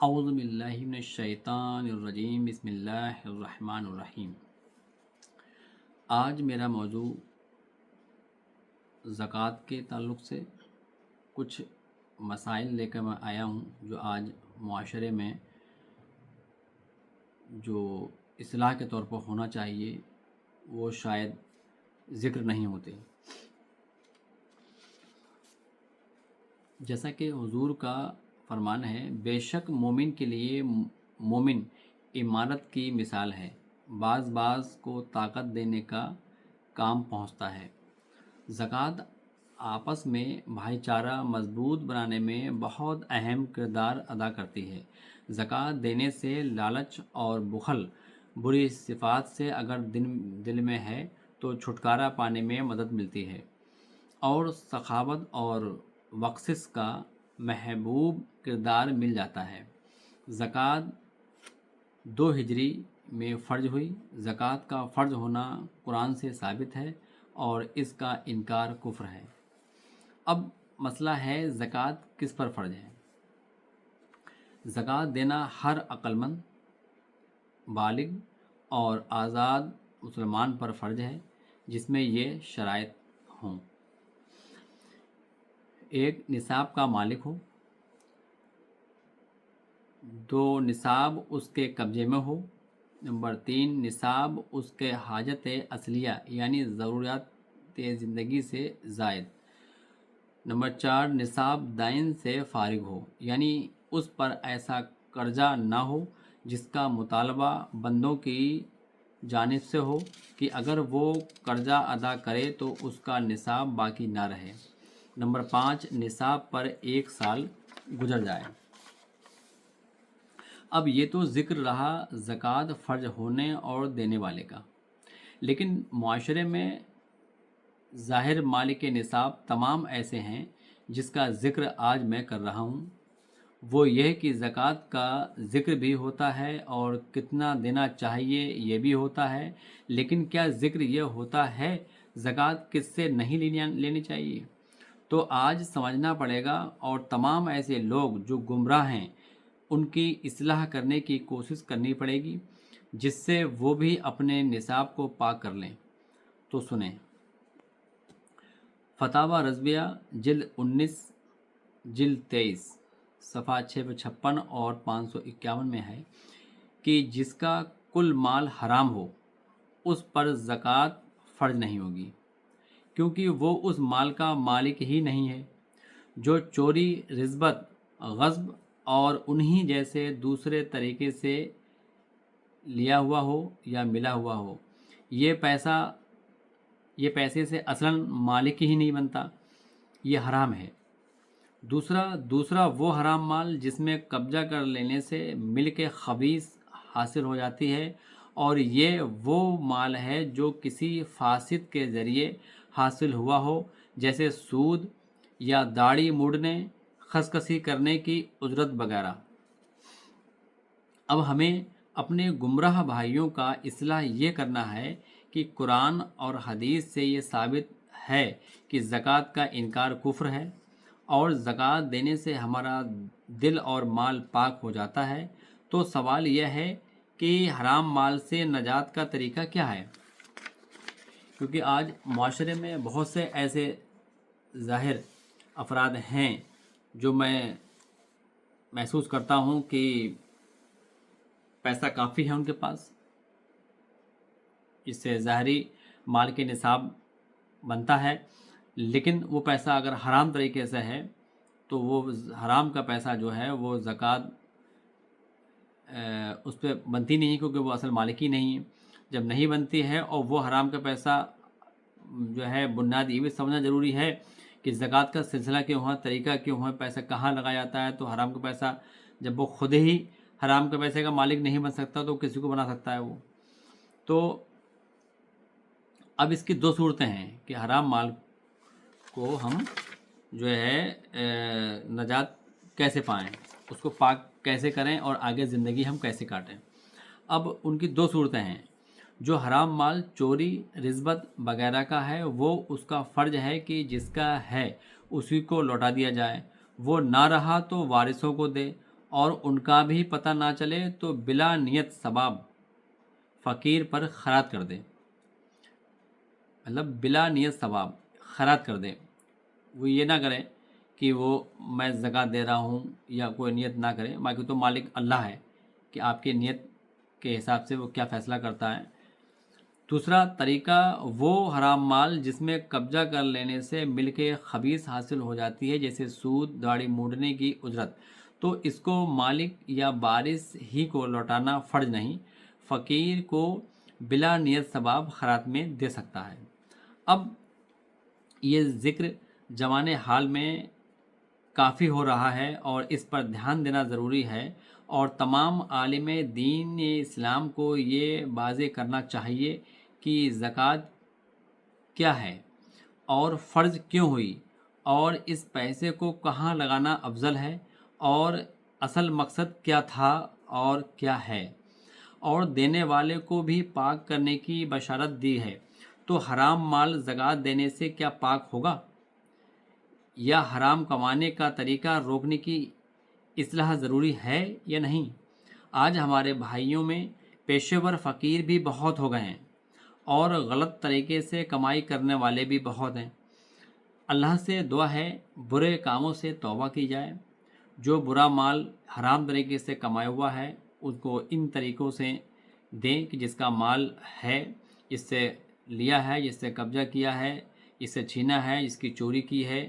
اعوذ باللہ من الشیطان الرجیم بسم اللہ الرحمن الرحیم۔ آج میرا موضوع زکوٰۃ کے تعلق سے کچھ مسائل لے کر میں آیا ہوں جو آج معاشرے میں جو اصلاح کے طور پر ہونا چاہیے وہ شاید ذکر نہیں ہوتے۔ جیسا کہ حضور کا فرمان ہے، بے شک مومن کے لیے مومن عمارت کی مثال ہے، بعض کو طاقت دینے کا کام پہنچتا ہے۔ زکوٰۃ آپس میں بھائی چارہ مضبوط بنانے میں بہت اہم کردار ادا کرتی ہے۔ زکوٰۃ دینے سے لالچ اور بخل بری صفات سے اگر دل میں ہے تو چھٹکارا پانے میں مدد ملتی ہے، اور سخاوت اور بخشش کا محبوب کردار مل جاتا ہے۔ زکوٰۃ 2 ہجری میں فرض ہوئی۔ زکوٰۃ کا فرض ہونا قرآن سے ثابت ہے اور اس کا انکار کفر ہے۔ اب مسئلہ ہے زکوٰۃ کس پر فرض ہے؟ زکوٰۃ دینا ہر عقل مند، بالغ اور آزاد مسلمان پر فرض ہے جس میں یہ شرائط ہوں: 1 نصاب کا مالک ہو، 2 نصاب اس کے قبضے میں ہو، نمبر 3 نصاب اس کے حاجت اصلیہ یعنی ضروریات زندگی سے زائد، نمبر 4 نصاب دائن سے فارغ ہو یعنی اس پر ایسا قرضہ نہ ہو جس کا مطالبہ بندوں کی جانب سے ہو کہ اگر وہ قرضہ ادا کرے تو اس کا نصاب باقی نہ رہے، نمبر 5 نصاب پر 1 سال گزر جائے۔ اب یہ تو ذکر رہا زکوٰۃ فرض ہونے اور دینے والے کا، لیکن معاشرے میں ظاہر مالک نصاب تمام ایسے ہیں جس کا ذکر آج میں کر رہا ہوں۔ وہ یہ کہ زکوٰۃ کا ذکر بھی ہوتا ہے اور کتنا دینا چاہیے یہ بھی ہوتا ہے، لیکن کیا ذکر یہ ہوتا ہے زکوٰۃ کس سے نہیں لینی چاہیے؟ تو آج سمجھنا پڑے گا، اور تمام ایسے لوگ جو گمراہ ہیں ان کی اصلاح کرنے کی کوشش کرنی پڑے گی جس سے وہ بھی اپنے نصاب کو پاک کر لیں۔ تو سنیں، فتاوی رضویہ جلد 19 جلد 23 صفحہ 656 اور 551 میں ہے کہ جس کا کل مال حرام ہو اس پر زکوٰۃ فرض نہیں ہوگی، کیونکہ وہ اس مال کا مالک ہی نہیں ہے۔ جو چوری، رشوت، غصب اور انہی جیسے دوسرے طریقے سے لیا ہوا ہو یا ملا ہوا ہو، یہ پیسے سے اصلاً مالک ہی نہیں بنتا، یہ حرام ہے۔ دوسرا وہ حرام مال جس میں قبضہ کر لینے سے ملک خبیث حاصل ہو جاتی ہے، اور یہ وہ مال ہے جو کسی فاسد کے ذریعے حاصل ہوا ہو، جیسے سود یا داڑھی موڑنے، خسکسی کرنے کی اجرت وغیرہ۔ اب ہمیں اپنے گمراہ بھائیوں کا اصلاح یہ کرنا ہے کہ قرآن اور حدیث سے یہ ثابت ہے کہ زکوٰۃ کا انکار کفر ہے، اور زکوٰۃ دینے سے ہمارا دل اور مال پاک ہو جاتا ہے۔ تو سوال یہ ہے کہ حرام مال سے نجات کا طریقہ کیا ہے؟ کیونکہ آج معاشرے میں بہت سے ایسے ظاہر افراد ہیں جو میں محسوس کرتا ہوں کہ پیسہ کافی ہے ان کے پاس، اس سے ظاہری مال کے نصاب بنتا ہے، لیکن وہ پیسہ اگر حرام طریقے سے ہے تو وہ حرام کا پیسہ جو ہے وہ زکوٰۃ اس پہ بنتی نہیں، کیونکہ وہ اصل مالک ہی نہیں ہے۔ جب نہیں بنتی ہے اور وہ حرام کا پیسہ جو ہے، بنیاد یہ بھی سمجھنا ضروری ہے کہ زکوٰۃ کا سلسلہ کیوں ہے، طریقہ کیوں ہے، پیسہ کہاں لگایا جاتا ہے۔ تو حرام کا پیسہ جب وہ خود ہی حرام کے پیسے کا مالک نہیں بن سکتا تو کسی کو بنا سکتا ہے وہ؟ تو اب اس کی 2 صورتیں ہیں کہ حرام مال کو ہم جو ہے نجات کیسے پائیں، اس کو پاک کیسے کریں اور آگے زندگی ہم کیسے کاٹیں۔ اب ان کی 2 صورتیں ہیں۔ جو حرام مال چوری، رشوت وغیرہ کا ہے، وہ اس کا فرض ہے کہ جس کا ہے اسی کو لوٹا دیا جائے، وہ نہ رہا تو وارثوں کو دے، اور ان کا بھی پتہ نہ چلے تو بلا نیت ثواب فقیر پر خیرات کر دے، مطلب بلا نیت ثواب خیرات کر دے۔ وہ یہ نہ کرے کہ وہ میں زکوٰۃ دے رہا ہوں یا کوئی نیت نہ کرے، باقی تو مالک اللہ ہے کہ آپ کی نیت کے حساب سے وہ کیا فیصلہ کرتا ہے۔ دوسرا طریقہ، وہ حرام مال جس میں قبضہ کر لینے سے مل کے خبیث حاصل ہو جاتی ہے، جیسے سود، داڑھی موڑنے کی اجرت، تو اس کو مالک یا وارث ہی کو لوٹانا فرض نہیں، فقیر کو بلا نیت ثواب خیرات میں دے سکتا ہے۔ اب یہ ذکر جوان حال میں کافی ہو رہا ہے اور اس پر دھیان دینا ضروری ہے، اور تمام عالم دین اسلام کو یہ واضح کرنا چاہیے کہ زکوٰۃ کیا ہے اور فرض کیوں ہوئی، اور اس پیسے کو کہاں لگانا افضل ہے، اور اصل مقصد کیا تھا اور کیا ہے، اور دینے والے کو بھی پاک کرنے کی بشارت دی ہے۔ تو حرام مال زکوٰۃ دینے سے کیا پاک ہوگا، یا حرام کمانے کا طریقہ روکنے کی اصلاح ضروری ہے یا نہیں؟ آج ہمارے بھائیوں میں پیشے ور فقیر بھی بہت ہو گئے ہیں اور غلط طریقے سے کمائی کرنے والے بھی بہت ہیں۔ اللہ سے دعا ہے برے کاموں سے توبہ کی جائے، جو برا مال حرام طریقے سے کمایا ہوا ہے اس کو ان طریقوں سے دیں کہ جس کا مال ہے، جس سے لیا ہے، جس سے قبضہ کیا ہے، جس سے چھینا ہے، جس کی چوری کی ہے،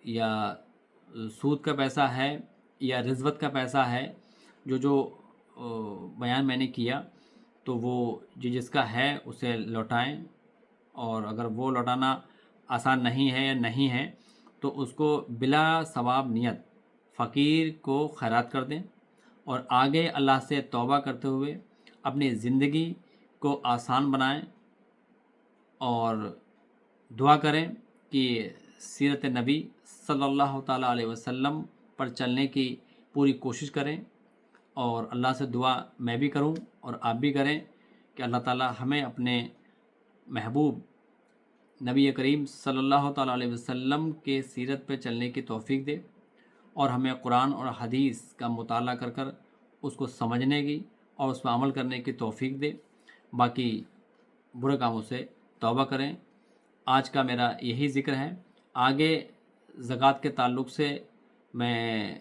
یا سود کا پیسہ ہے یا رشوت کا پیسہ ہے، جو بیان میں نے کیا، تو وہ جس کا ہے اسے لوٹائیں، اور اگر وہ لوٹانا آسان نہیں ہے یا نہیں ہے تو اس کو بلا ثواب نیت فقیر کو خیرات کر دیں، اور آگے اللہ سے توبہ کرتے ہوئے اپنی زندگی کو آسان بنائیں، اور دعا کریں کہ سیرت نبی صلی اللہ تعالیٰ علیہ وسلم پر چلنے کی پوری کوشش کریں، اور اللہ سے دعا میں بھی کروں اور آپ بھی کریں کہ اللہ تعالیٰ ہمیں اپنے محبوب نبی کریم صلی اللہ تعالیٰ علیہ وسلم کے سیرت پہ چلنے کی توفیق دے، اور ہمیں قرآن اور حدیث کا مطالعہ کر کر اس کو سمجھنے کی اور اس پر عمل کرنے کی توفیق دے۔ باقی برے کاموں سے توبہ کریں۔ آج کا میرا یہی ذکر ہے۔ آگے زکوٰۃ کے تعلق سے میں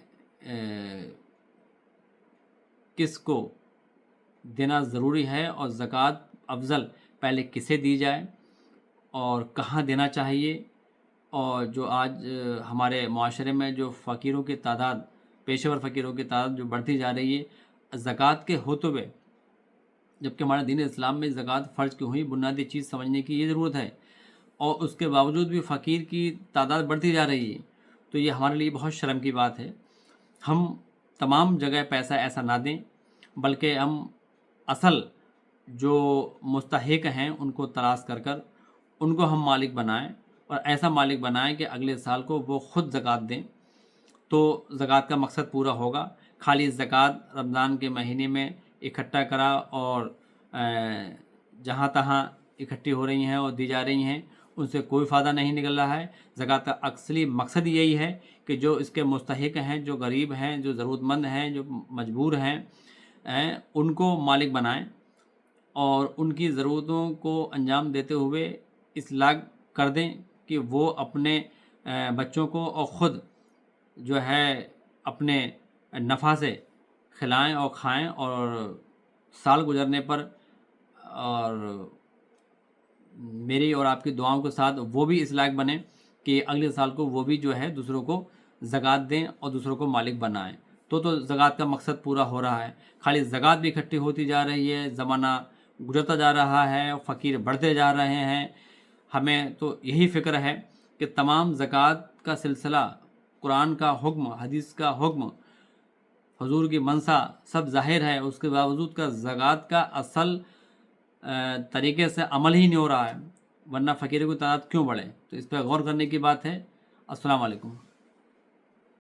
کس کو دینا ضروری ہے اور زکوٰۃ افضل پہلے کسے دی جائے اور کہاں دینا چاہیے، اور جو آج ہمارے معاشرے میں جو فقیروں کی تعداد، پیشے ور فقیروں کی تعداد جو بڑھتی جا رہی ہے زکوٰۃ کے ہوتے ہوئے، جبکہ ہمارے دین اسلام میں زکوٰۃ فرض کیوں ہوئی، بنیادی چیز سمجھنے کی یہ ضرورت ہے، اور اس کے باوجود بھی فقیر کی تعداد بڑھتی جا رہی ہے، تو یہ ہمارے لیے بہت شرم کی بات ہے۔ ہم تمام جگہ پیسہ ایسا نہ دیں، بلکہ ہم اصل جو مستحق ہیں ان کو تلاش کر کر ان کو ہم مالک بنائیں، اور ایسا مالک بنائیں کہ اگلے سال کو وہ خود زکوٰۃ دیں، تو زکوٰۃ کا مقصد پورا ہوگا۔ خالی زکوٰۃ رمضان کے مہینے میں اکٹھا کرا اور جہاں تہاں اکٹھی ہو رہی ہیں اور دی جا رہی ہیں، ان سے کوئی فائدہ نہیں نکل رہا ہے۔ زکوٰۃ کا اصلی مقصد یہی ہے کہ جو اس کے مستحق ہیں، جو غریب ہیں، جو ضرورت مند ہیں، جو مجبور ہیں، ان کو مالک بنائیں، اور ان کی ضرورتوں کو انجام دیتے ہوئے اصلاح کر دیں کہ وہ اپنے بچوں کو اور خود جو ہے اپنے نفع سے کھلائیں اور کھائیں، اور سال گزرنے پر اور میری اور آپ کی دعاؤں کے ساتھ وہ بھی اس لائق بنیں کہ اگلے سال کو وہ بھی جو ہے دوسروں کو زکوٰۃ دیں اور دوسروں کو مالک بنائیں۔ تو زکوٰۃ کا مقصد پورا ہو رہا ہے۔ خالی زکوٰۃ بھی اکٹھی ہوتی جا رہی ہے، زمانہ گزرتا جا رہا ہے، فقیر بڑھتے جا رہے ہیں۔ ہمیں تو یہی فکر ہے کہ تمام زکوٰۃ کا سلسلہ، قرآن کا حکم، حدیث کا حکم، حضور کی منشا سب ظاہر ہے، اس کے باوجود کا زکوٰۃ کا اصل طریقے سے عمل ہی نہیں ہو رہا ہے، ورنہ فقیروں کی تعداد کیوں بڑھے؟ تو اس پہ غور کرنے کی بات ہے۔ السلام علیکم۔